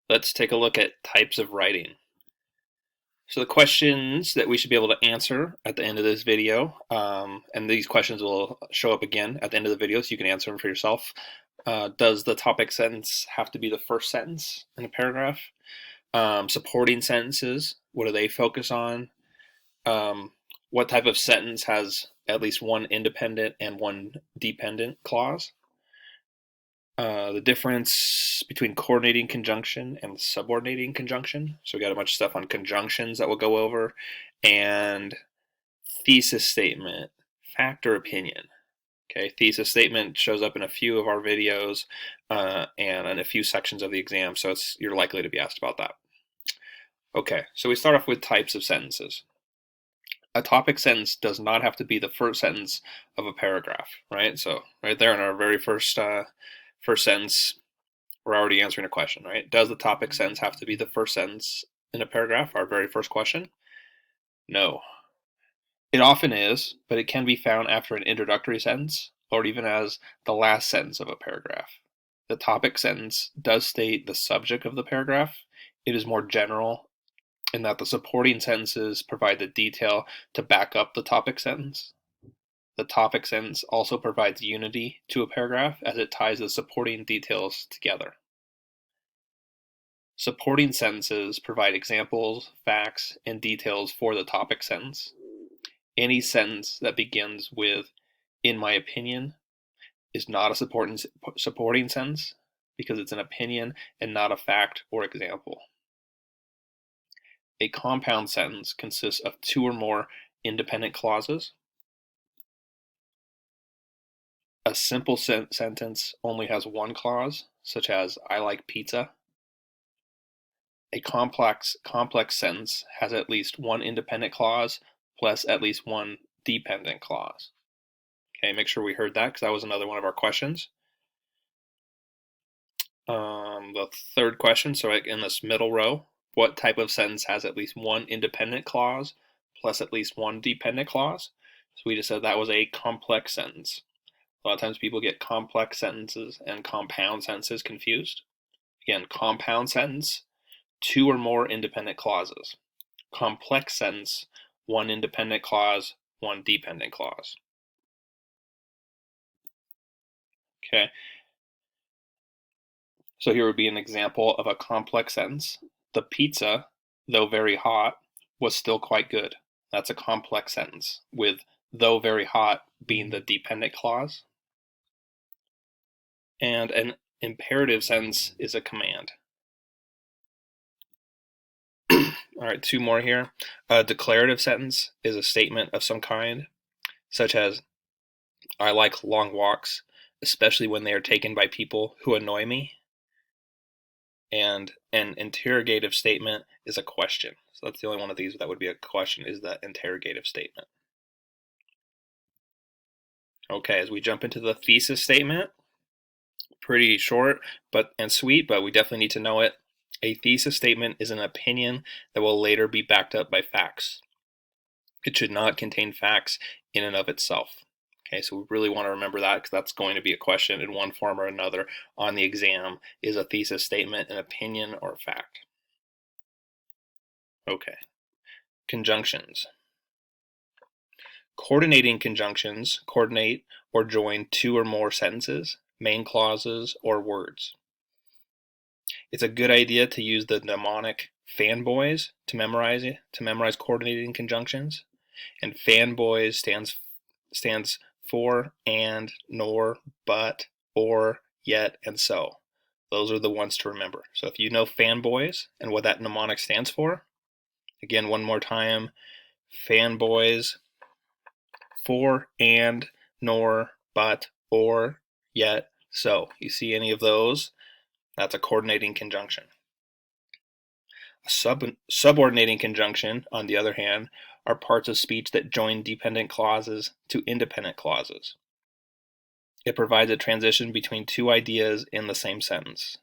Let's take a look at types of writing. So the questions that we should be able to answer at the end of this video, and these questions will show up again at the end of the video so you can answer them for yourself. Does the topic sentence have to be the first sentence in a paragraph? Supporting sentences, what do they focus on? What type of sentence has at least one independent and one dependent clause? The difference between coordinating conjunction and subordinating conjunction. So we got a bunch of stuff on conjunctions that we'll go over, and thesis statement, fact or opinion. Okay, thesis statement shows up in a few of our videos and in a few sections of the exam, so you're likely to be asked about that. Okay, so we start off with types of sentences. A topic sentence does not have to be the first sentence of a paragraph, right? So right there in our very first sentence, we're already answering a question, right? Does the topic sentence have to be the first sentence in a paragraph? Our very first question? No. It often is, but it can be found after an introductory sentence or even as the last sentence of a paragraph. The topic sentence does state the subject of the paragraph. It is more general in that the supporting sentences provide the detail to back up the topic sentence. The topic sentence also provides unity to a paragraph as it ties the supporting details together. Supporting sentences provide examples, facts, and details for the topic sentence. Any sentence that begins with, "in my opinion," is not a supporting sentence because it's an opinion and not a fact or example. A compound sentence consists of two or more independent clauses. A simple sentence only has one clause, such as "I like pizza." A complex sentence has at least one independent clause plus at least one dependent clause. Okay, make sure we heard that because that was another one of our questions. The third question, so in this middle row, what type of sentence has at least one independent clause plus at least one dependent clause? So we just said that was a complex sentence. A lot of times people get complex sentences and compound sentences confused. Again, compound sentence, two or more independent clauses. Complex sentence, one independent clause, one dependent clause. Okay. So here would be an example of a complex sentence. The pizza, though very hot, was still quite good. That's a complex sentence, with "though very hot" being the dependent clause. And an imperative sentence is a command. All right, two more here. A declarative sentence is a statement of some kind, such as, "I like long walks, especially when they are taken by people who annoy me." And an interrogative statement is a question. So that's the only one of these that would be a question, is the interrogative statement. Okay, as we jump into the thesis statement, pretty short and sweet, but we definitely need to know it. A thesis statement is an opinion that will later be backed up by facts. It should not contain facts in and of itself. Okay, so we really want to remember that because that's going to be a question in one form or another on the exam. Is a thesis statement an opinion or a fact? Okay, conjunctions. Coordinating conjunctions coordinate or join two or more sentences, main clauses, or words. It's a good idea to use the mnemonic fanboys to memorize coordinating conjunctions. And fanboys stands for and, nor, but, or, yet, and so. Those are the ones to remember. So if you know fanboys and what that mnemonic stands for, again, one more time, fanboys, for, and, nor, but, or, yet, so. You see any of those? That's a coordinating conjunction. A subordinating conjunction, on the other hand, are parts of speech that join dependent clauses to independent clauses. It provides a transition between two ideas in the same sentence.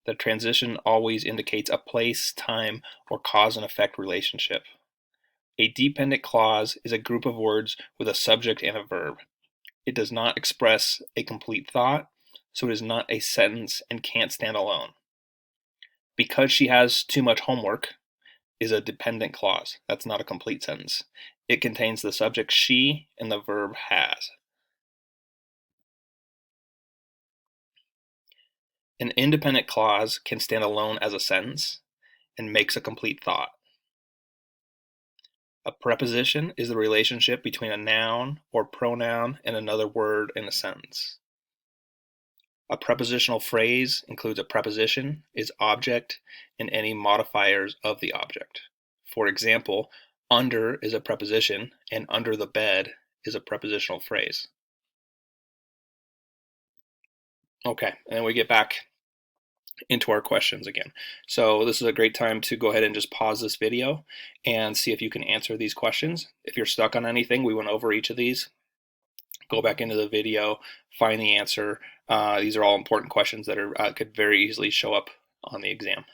The transition always indicates a place, time, or cause and effect relationship. A dependent clause is a group of words with a subject and a verb. It does not express a complete thought, so it is not a sentence and can't stand alone. Because she has too much homework is a dependent clause. That's not a complete sentence. It contains the subject she and the verb has. An independent clause can stand alone as a sentence and makes a complete thought. A preposition is the relationship between a noun or pronoun and another word in a sentence. A prepositional phrase includes a preposition, its object, and any modifiers of the object. For example, under is a preposition, and under the bed is a prepositional phrase. Okay, and then we get back into our questions again. So this is a great time to go ahead and just pause this video and see if you can answer these questions. If you're stuck on anything, we went over each of these. Go back into the video, find the answer. These are all important questions that could very easily show up on the exam.